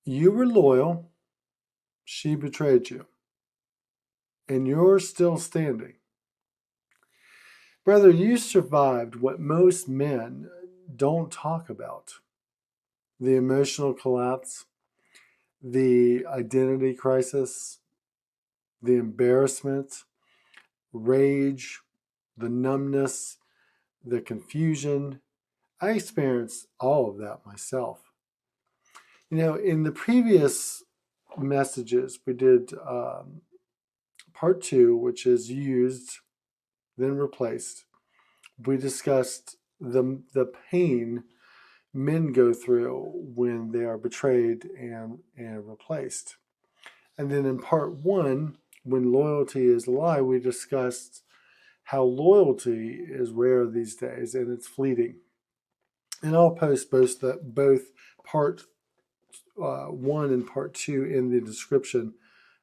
You were loyal, she betrayed you, and you're still standing. Brother, you survived what most men don't talk about: the emotional collapse, the identity crisis, the embarrassment, rage, the numbness, the confusion. I experienced all of that myself. In the previous messages, we did part two, which is used, then replaced. We discussed the pain men go through when they are betrayed and replaced. And then in part one, when loyalty is a lie, we discussed how loyalty is rare these days and it's fleeting. And I'll post both part one and part two in the description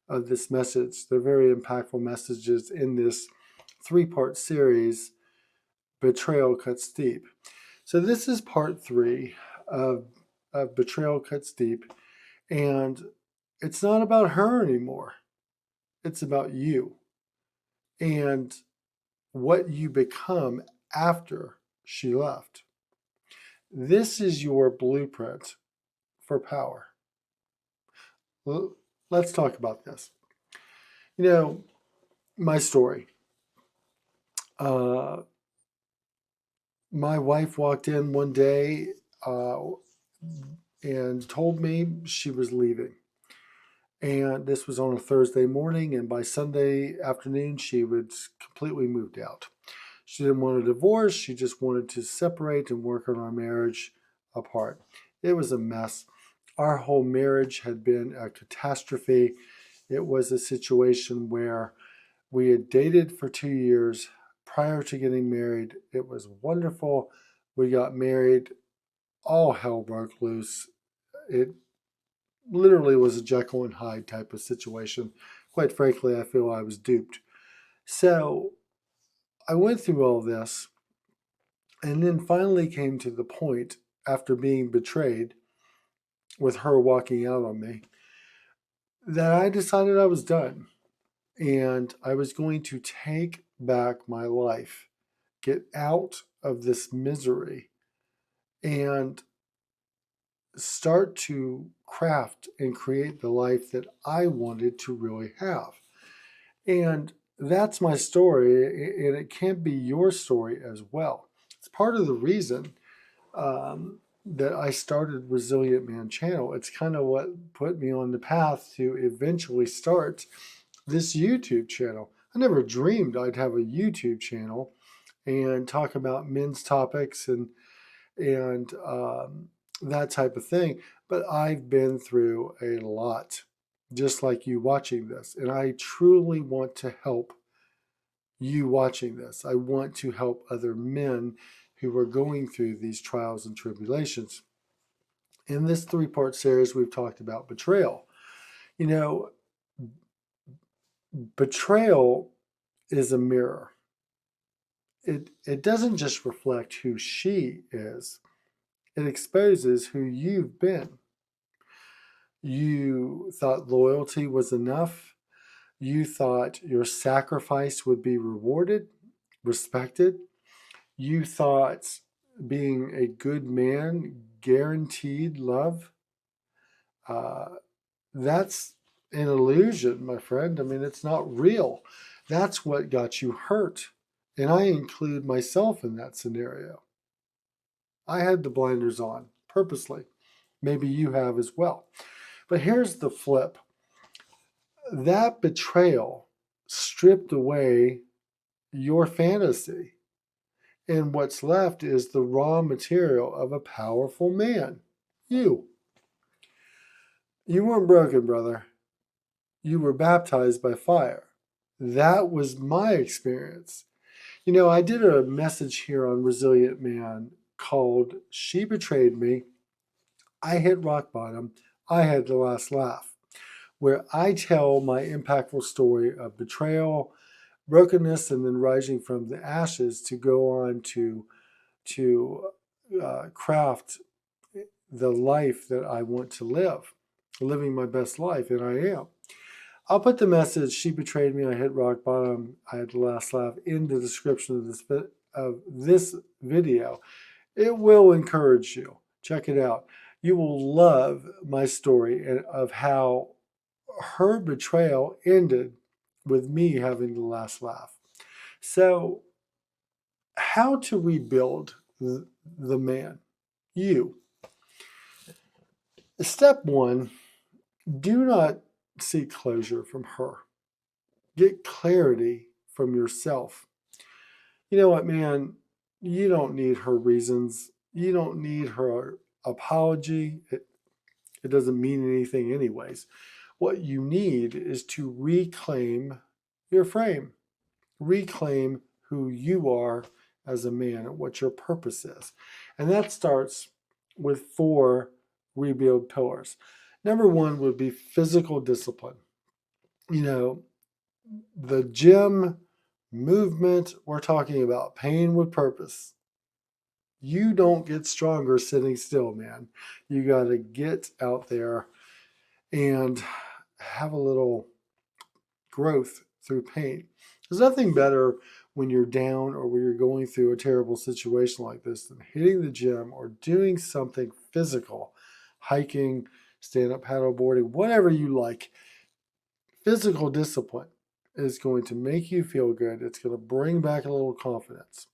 of this message. They're very impactful messages in this three-part series, Betrayal Cuts Deep. So this is part three of Betrayal Cuts Deep, and it's not about her anymore. It's about you and what you become after she left. This is your blueprint for power. Well, let's talk about this. You know, my story. Uh, my wife walked in one day uh, and told me she was leaving. And this was on a Thursday morning, and by Sunday afternoon, she was completely moved out. She didn't want a divorce. She just wanted to separate and work on our marriage apart. It was a mess. Our whole marriage had been a catastrophe. It was a situation where we had dated for 2 years prior to getting married. It was wonderful. We got married. All hell broke loose. It literally was a Jekyll and Hyde type of situation. Quite frankly, I feel I was duped. So I went through all this and then finally came to the point after being betrayed with her walking out on me that I decided I was done and I was going to take back my life, get out of this misery, and start to craft and create the life that I wanted to really have. And that's my story, and it can be your story as well. It's part of the reason that I started Resilient Man channel. It's kind of what put me on the path to eventually start this YouTube channel. I never dreamed I'd have a YouTube channel and talk about men's topics and that type of thing. But I've been through a lot, just like you watching this. And I truly want to help you watching this. I want to help other men who are going through these trials and tribulations. In this three-part series, we've talked about betrayal. You know, betrayal is a mirror. It doesn't just reflect who she is, it exposes who you've been. You thought loyalty was enough. You thought your sacrifice would be rewarded, respected. You thought being a good man guaranteed love. Uh, that's an illusion, my friend. I mean, it's not real. That's what got you hurt. And I include myself in that scenario. I had the blinders on purposely. Maybe you have as well. But here's the flip: that betrayal stripped away your fantasy. And what's left is the raw material of a powerful man. You. You weren't broken, brother. You were baptized by fire. That was my experience. I did a message here on Resilient Man called She Betrayed Me. I hit rock bottom. I had the last laugh, where I tell my impactful story of betrayal, brokenness, and then rising from the ashes to go on to craft the life that I want to live. living my best life, and I am. I'll put the message, "She betrayed me, I hit rock bottom, I had the last laugh," in the description of this video. It will encourage you. Check it out. You will love my story of how her betrayal ended with me having the last laugh. So, how to rebuild the man? You. Step one, do not seek closure from her. Get clarity from yourself. You know what, man? You don't need her reasons. You don't need her apology. It doesn't mean anything, anyways. What you need is to reclaim your frame, reclaim who you are as a man and what your purpose is. And that starts with 4 rebuild pillars. Number 1 would be physical discipline. You know, the gym movement, we're talking about pain with purpose. You don't get stronger sitting still, man. You got to get out there and have a little growth through pain. There's nothing better when you're down or when you're going through a terrible situation like this than hitting the gym or doing something physical, hiking, stand-up paddleboarding, whatever you like. Physical discipline is going to make you feel good. It's going to bring back a little confidence.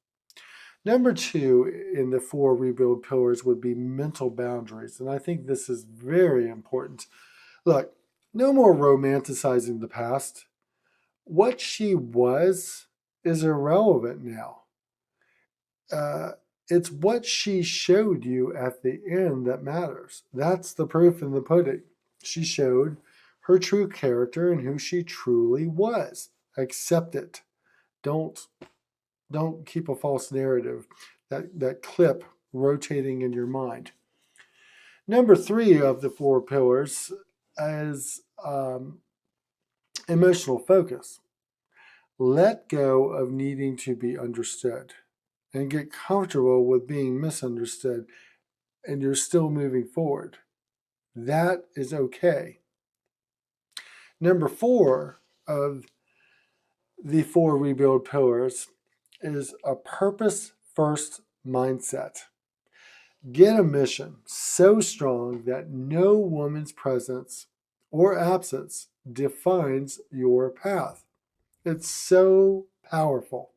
Number 2 in the 4 rebuild pillars would be mental boundaries. And I think this is very important. Look, no more romanticizing the past. What she was is irrelevant now. It's what she showed you at the end that matters. That's the proof in the pudding. She showed her true character and who she truly was. Accept it. Don't keep a false narrative, that clip rotating in your mind. Number 3 of the 4 pillars is emotional focus. Let go of needing to be understood and get comfortable with being misunderstood, and you're still moving forward. That is okay. Number 4 of the 4 rebuild pillars is a purpose-first mindset. Get a mission so strong that no woman's presence or absence defines your path. It's so powerful.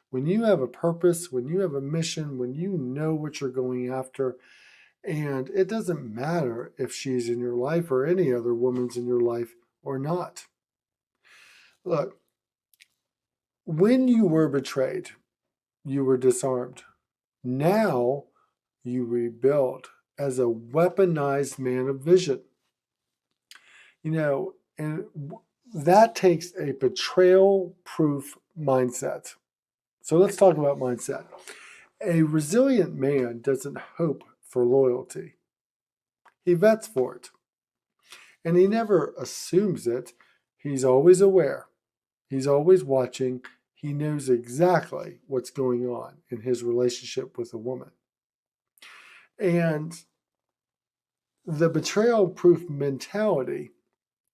When you have a purpose, when you have a mission, when you know what you're going after, and it doesn't matter if she's in your life or any other woman's in your life or not. Look, when you were betrayed, you were disarmed. Now you rebuild as a weaponized man of vision. You know, and that takes a betrayal-proof mindset. So let's talk about mindset. A resilient man doesn't hope for loyalty. He vets for it. And he never assumes it. He's always aware. He's always watching. He knows exactly what's going on in his relationship with a woman. And the betrayal-proof mentality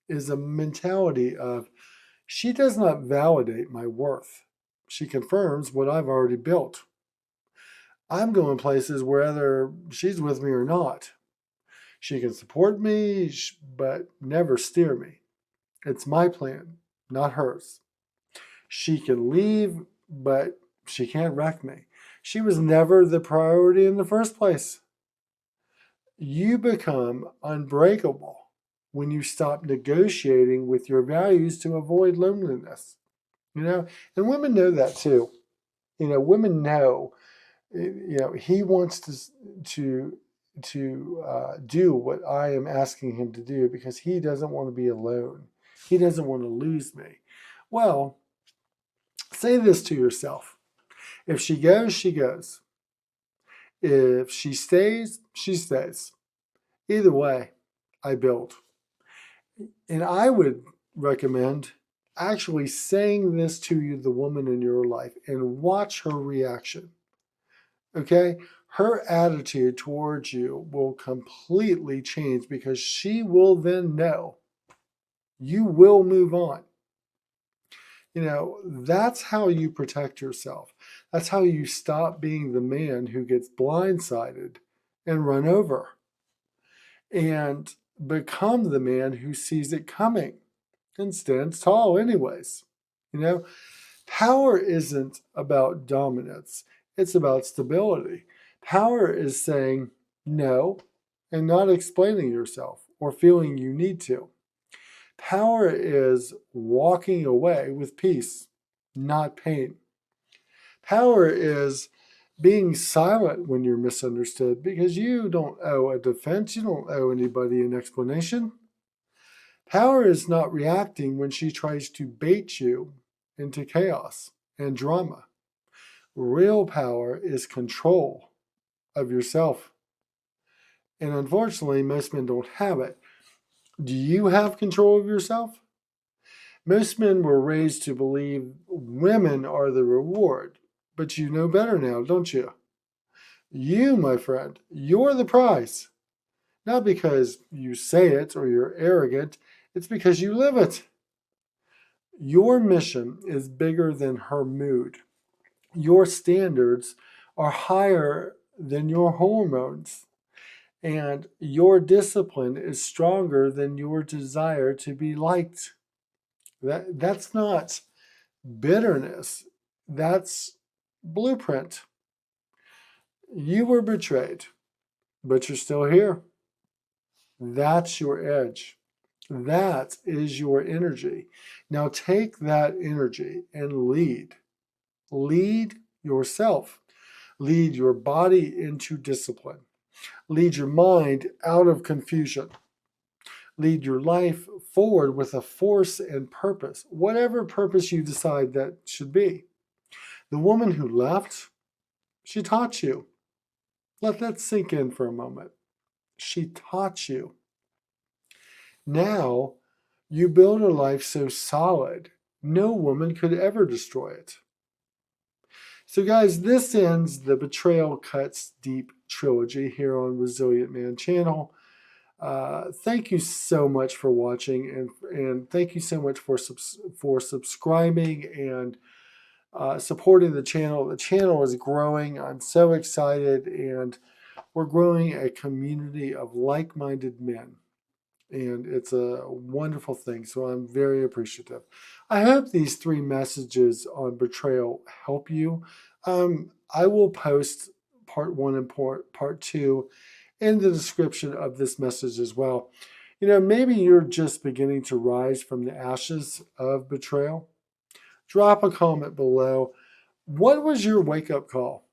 is a mentality of, she does not validate my worth. She confirms what I've already built. I'm going places whether she's with me or not. She can support me, but never steer me. It's my plan, not hers. She can leave, but she can't wreck me. She was never the priority in the first place. You become unbreakable when you stop negotiating with your values to avoid loneliness. You know, and women know that too. You know, women know, you know, he wants to do what I am asking him to do because he doesn't want to be alone. He doesn't want to lose me. Well, say this to yourself. If she goes, she goes. If she stays, she stays. Either way, I build. And I would recommend actually saying this to you, the woman in your life, and watch her reaction. Okay? her attitude towards you will completely change because she will then know you will move on. That's how you protect yourself. That's how you stop being the man who gets blindsided and run over and become the man who sees it coming and stands tall anyways. You know, Power isn't about dominance. It's about stability. Power is saying no and not explaining yourself or feeling you need to. Power is walking away with peace, not pain. Power is being silent when you're misunderstood because you don't owe a defense, you don't owe anybody an explanation. Power is not reacting when she tries to bait you into chaos and drama. Real power is control of yourself. And unfortunately, most men don't have it. Do you have control of yourself? Most men were raised to believe women are the reward, but you know better now, don't you? You, my friend, you're the prize. Not because you say it or you're arrogant, it's because you live it. Your mission is bigger than her mood. Your standards are higher than your hormones. And your discipline is stronger than your desire to be liked. That's not bitterness. That's blueprint. You were betrayed, but you're still here. That's your edge. That is your energy. Now take that energy and lead. Lead yourself. Lead your body into discipline. Lead your mind out of confusion. Lead your life forward with a force and purpose, whatever purpose you decide that should be. The woman who left, she taught you. Let that sink in for a moment. She taught you. Now you build a life so solid, no woman could ever destroy it. So guys, this ends the Betrayal Cuts Deep trilogy here on Resilient Man channel. Thank you so much for watching, and thank you so much for subscribing and supporting the channel. The channel is growing. I'm so excited, and we're growing a community of like-minded men, and it's a wonderful thing. So I'm very appreciative. I hope these 3 messages on betrayal help you. I will post part 1 and part 2 in the description of this message as well. Maybe you're just beginning to rise from the ashes of betrayal. Drop a comment below. What was your wake-up call?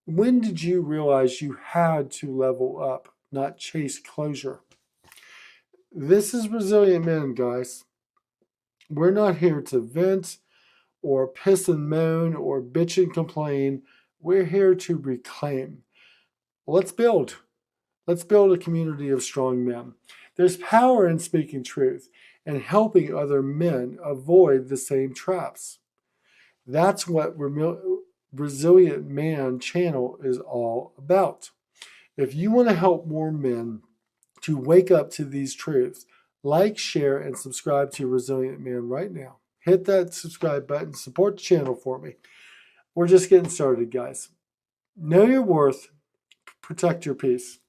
When did you realize you had to level up, not chase closure? This is Resilient Men, guys. We're not here to vent or piss and moan or bitch and complain. We're here to reclaim. Let's build. Let's build a community of strong men. There's power in speaking truth and helping other men avoid the same traps. That's what Resilient Man channel is all about. If you want to help more men to wake up to these truths, like, share, and subscribe to Resilient Man right now. Hit that subscribe button. Support the channel for me. We're just getting started, guys. Know your worth. Protect your peace.